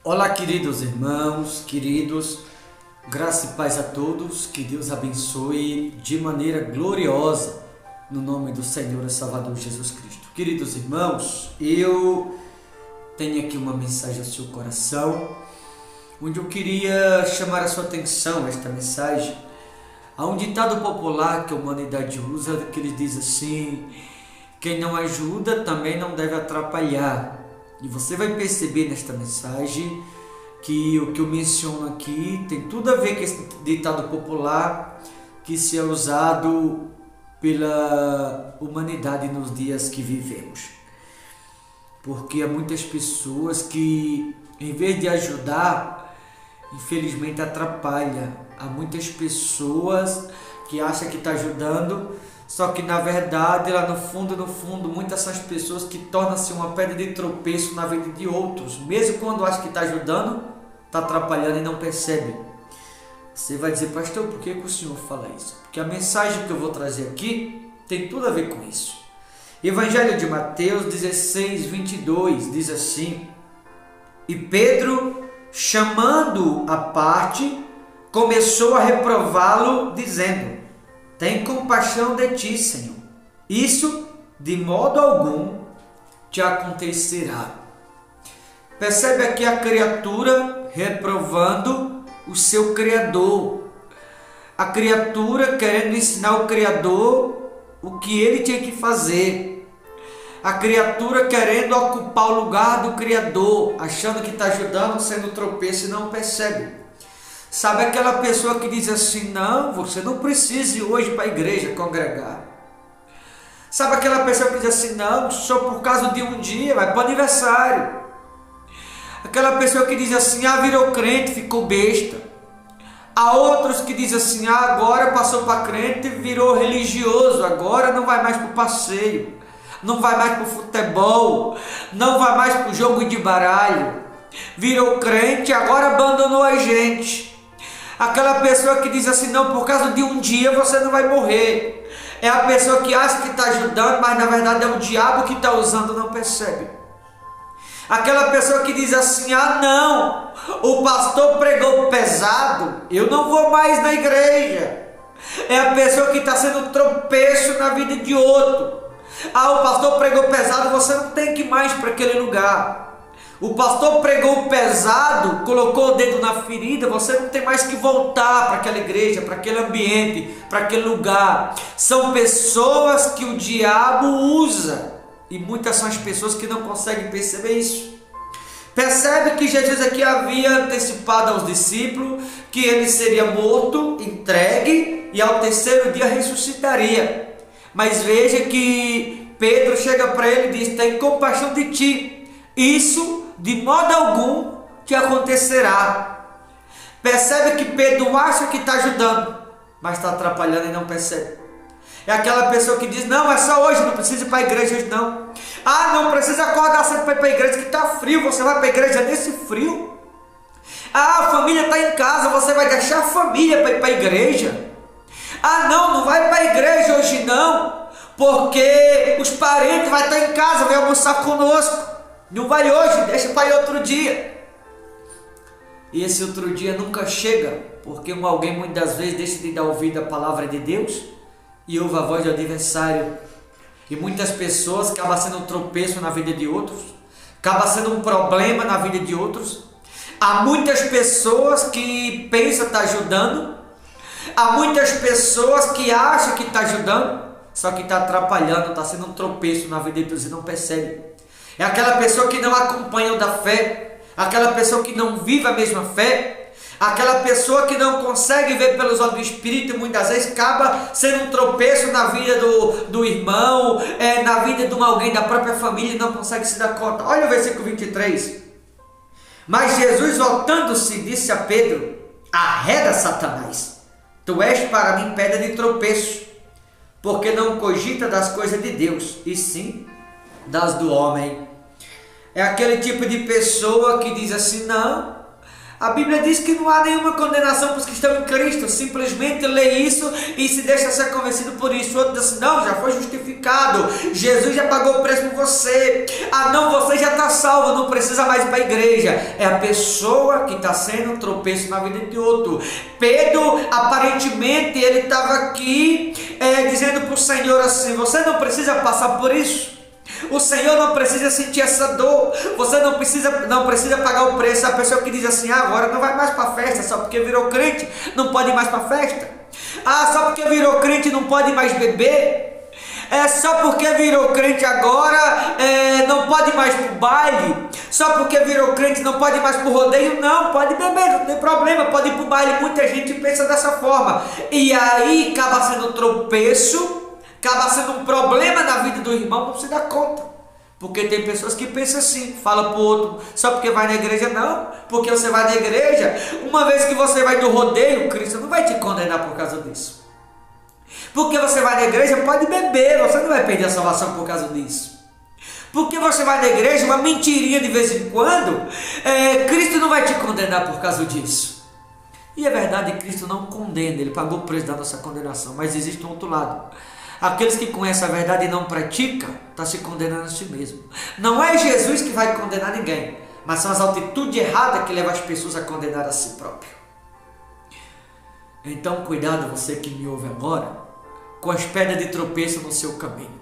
Olá, queridos irmãos, queridos, graça e paz a todos, que Deus abençoe de maneira gloriosa, no nome do Senhor e Salvador Jesus Cristo. Queridos irmãos, eu tenho aqui uma mensagem ao seu coração, onde eu queria chamar a sua atenção, esta mensagem. Há um ditado popular que a humanidade usa, que ele diz assim: quem não ajuda também não deve atrapalhar. E você vai perceber nesta mensagem que o que eu menciono aqui tem tudo a ver com esse ditado popular que se é usado pela humanidade nos dias que vivemos. Porque há muitas pessoas que, em vez de ajudar, infelizmente atrapalha. Há muitas pessoas que acham que está ajudando, só que na verdade, lá no fundo, muitas são as pessoas que tornam-se uma pedra de tropeço na vida de outros. Mesmo quando acha que está ajudando, está atrapalhando e não percebe. Você vai dizer: pastor, por que o senhor fala isso? Porque a mensagem que eu vou trazer aqui tem tudo a ver com isso. Evangelho de Mateus 16, 22 diz assim: e Pedro, chamando-o à parte, começou a reprová-lo, dizendo: tem compaixão de ti, Senhor. Isso de modo algum te acontecerá. Percebe aqui a criatura reprovando o seu Criador. A criatura querendo ensinar o Criador o que ele tinha que fazer. A criatura querendo ocupar o lugar do Criador, achando que está ajudando, sendo tropeço e não percebe. Sabe aquela pessoa que diz assim: não, você não precisa ir hoje para a igreja congregar. Sabe aquela pessoa que diz assim: não, só por causa de um dia, vai para o aniversário. Aquela pessoa que diz assim: virou crente, ficou besta. Há outros que dizem assim: agora passou para crente, virou religioso, agora não vai mais para o passeio, não vai mais para o futebol, não vai mais para o jogo de baralho. Virou crente, agora abandonou a gente. Aquela pessoa que diz assim: não, por causa de um dia você não vai morrer. É a pessoa que acha que está ajudando, mas na verdade é o diabo que está usando, não percebe. Aquela pessoa que diz assim: não, o pastor pregou pesado, eu não vou mais na igreja. É a pessoa que está sendo tropeço na vida de outro. O pastor pregou pesado, você não tem que ir mais para aquele lugar. O pastor pregou pesado, colocou o dedo na ferida, você não tem mais que voltar para aquela igreja, para aquele ambiente, para aquele lugar. São pessoas que o diabo usa, e muitas são as pessoas que não conseguem perceber isso. Percebe que Jesus aqui havia antecipado aos discípulos que ele seria morto, entregue, e ao terceiro dia ressuscitaria. Mas veja que Pedro chega para ele e diz: tem compaixão de ti, isso de modo algum te acontecerá. Percebe que Pedro acha que está ajudando, mas está atrapalhando e não percebe. É aquela pessoa que diz: não, é só hoje, não precisa ir para a igreja hoje não. Não precisa acordar cedo para ir para a igreja que está frio, você vai para a igreja nesse frio. A família está em casa, você vai deixar a família para ir para a igreja. Não vai para a igreja hoje não, porque os parentes vão estar em casa, vão almoçar conosco. Não vai hoje, deixa para ir outro dia. E esse outro dia nunca chega, porque alguém muitas vezes deixa de dar ouvido à palavra de Deus e ouve a voz do adversário. E muitas pessoas acabam sendo um tropeço na vida de outros, acaba sendo um problema na vida de outros. Há muitas pessoas que pensam estar ajudando, há muitas pessoas que acham que está ajudando, só que está atrapalhando, está sendo um tropeço na vida de outros e não percebe. É aquela pessoa que não acompanha o da fé, aquela pessoa que não vive a mesma fé, aquela pessoa que não consegue ver pelos olhos do Espírito e muitas vezes acaba sendo um tropeço na vida do irmão, na vida de alguém da própria família e não consegue se dar conta. Olha o versículo 23. Mas Jesus, voltando-se, disse a Pedro: arreda, Satanás, tu és para mim pedra de tropeço, porque não cogita das coisas de Deus, e sim das do homem. É aquele tipo de pessoa que diz assim: não, A Bíblia diz que não há nenhuma condenação para os que estão em Cristo. Simplesmente lê isso e se deixa ser convencido por isso. O outro diz assim, não, já foi justificado. Jesus já pagou o preço por você. Ah não, você já está salvo, não precisa mais ir para a igreja. É a pessoa que está sendo um tropeço na vida de outro. Pedro, aparentemente, ele estava aqui dizendo para o Senhor assim, você não precisa passar por isso. O Senhor não precisa sentir essa dor. Você não precisa pagar o preço. A pessoa que diz assim, agora não vai mais para a festa, só porque virou crente, não pode ir mais para a festa. Ah, só porque virou crente não pode mais beber. Só porque virou crente agora não pode mais para o baile. Só porque virou crente não pode mais para o rodeio. Não, pode beber, não tem problema, pode ir para o baile. Muita gente pensa dessa forma. E aí acaba sendo um tropeço, acaba sendo um problema na vida do irmão, não se dá conta. Porque tem pessoas que pensam assim, fala para o outro, só porque vai na igreja não, porque você vai na igreja, uma vez que você vai no rodeio, Cristo não vai te condenar por causa disso. Porque você vai na igreja, pode beber, você não vai perder a salvação por causa disso. Porque você vai na igreja, uma mentirinha de vez em quando, Cristo não vai te condenar por causa disso. E é verdade, Cristo não condena, Ele pagou o preço da nossa condenação, mas existe um outro lado. Aqueles que conhecem a verdade e não praticam, estão se condenando a si mesmo. Não é Jesus que vai condenar ninguém, mas são as atitudes erradas que levam as pessoas a condenar a si próprio. Então cuidado você que me ouve agora, com as pedras de tropeço no seu caminho.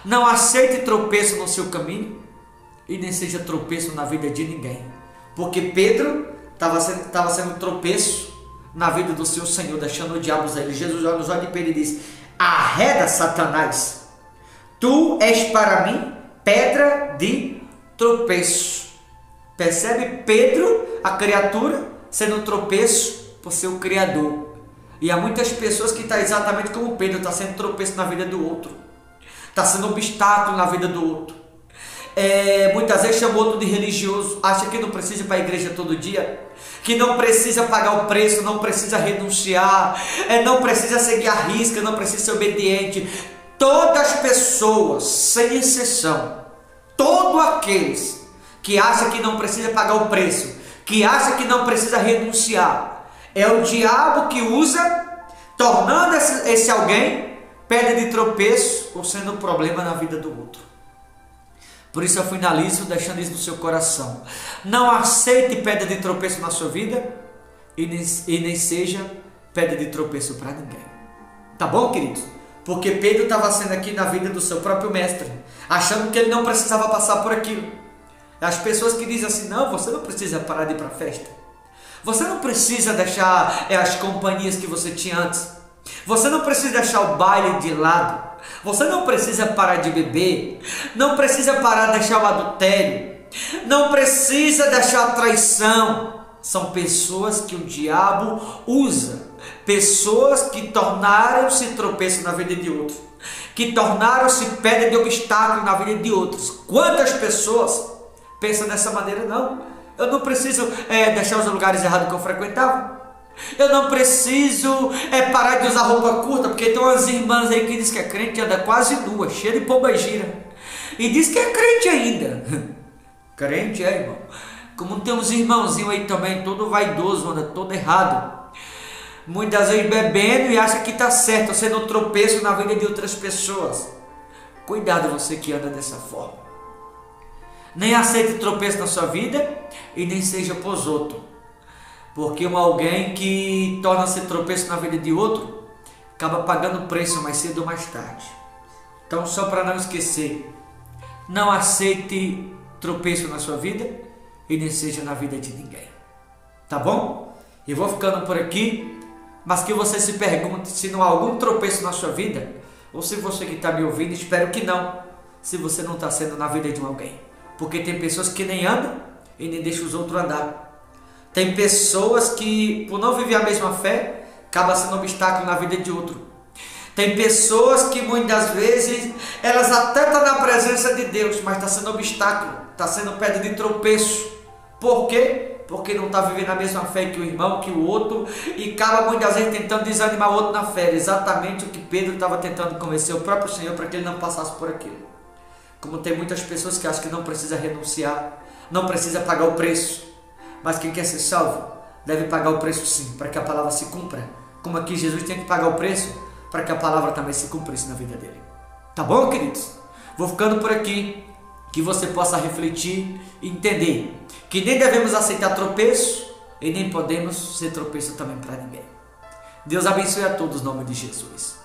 Não aceite tropeço no seu caminho e nem seja tropeço na vida de ninguém. Porque Pedro estava sendo tropeço na vida do seu Senhor, deixando o diabo a ele. Jesus olha nos olhos de Pedro e diz, arreda Satanás, tu és para mim pedra de tropeço. Percebe Pedro, a criatura, sendo um tropeço por seu Criador. E há muitas pessoas que estão exatamente como Pedro, está sendo tropeço na vida do outro, está sendo obstáculo na vida do outro. Muitas vezes chama o outro de religioso, acha que não precisa ir para a igreja todo dia, que não precisa pagar o preço, não precisa renunciar, não precisa seguir a risca, não precisa ser obediente. Todas as pessoas, sem exceção, todos aqueles que acham que não precisa pagar o preço, que acham que não precisa renunciar, é o diabo que usa, tornando esse alguém pedra de tropeço ou sendo um problema na vida do outro. Por isso eu finalizo deixando isso no seu coração. Não aceite pedra de tropeço na sua vida e nem seja pedra de tropeço para ninguém. Tá bom, queridos? Porque Pedro estava sendo aqui na vida do seu próprio mestre, achando que ele não precisava passar por aquilo. As pessoas que dizem assim, não, você não precisa parar de ir para a festa. Você não precisa deixar as companhias que você tinha antes. Você não precisa deixar o baile de lado. Você não precisa parar de beber. Não precisa parar de deixar o adultério. Não precisa deixar a traição. São pessoas que o diabo usa. Pessoas que tornaram-se tropeço na vida de outros. Que tornaram-se pedra de obstáculo na vida de outros. Quantas pessoas pensam dessa maneira? Não. Eu não preciso deixar os lugares errados que eu frequentava. Eu não preciso parar de usar roupa curta, porque tem umas irmãs aí que diz que é crente e anda quase nua, cheia de pombagira. E diz que é crente ainda. Crente irmão. Como tem uns irmãozinhos aí também, todo vaidoso, anda todo errado. Muitas vezes bebendo e acha que está certo, sendo um tropeço na vida de outras pessoas. Cuidado você que anda dessa forma. Nem aceite tropeço na sua vida e nem seja pros outros. Porque alguém que torna-se tropeço na vida de outro acaba pagando preço mais cedo ou mais tarde. Então, só para não esquecer, não aceite tropeço na sua vida e nem seja na vida de ninguém. Tá bom? Eu vou ficando por aqui, mas que você se pergunte se não há algum tropeço na sua vida, ou se você que está me ouvindo, espero que não, se você não está sendo na vida de alguém. Porque tem pessoas que nem andam e nem deixam os outros andar. Tem pessoas que, por não viver a mesma fé, acaba sendo obstáculo na vida de outro. Tem pessoas que muitas vezes, elas até estão na presença de Deus, mas está sendo obstáculo, está sendo pedra de tropeço. Por quê? Porque não está vivendo a mesma fé que o irmão, que o outro, e acaba muitas vezes tentando desanimar o outro na fé. Exatamente o que Pedro estava tentando convencer o próprio Senhor para que ele não passasse por aquilo. Como tem muitas pessoas que acham que não precisa renunciar, não precisa pagar o preço. Mas quem quer ser salvo, deve pagar o preço sim, para que a palavra se cumpra. Como aqui Jesus tem que pagar o preço para que a palavra também se cumprisse na vida dele. Tá bom, queridos? Vou ficando por aqui, que você possa refletir e entender que nem devemos aceitar tropeço e nem podemos ser tropeço também para ninguém. Deus abençoe a todos em nome de Jesus.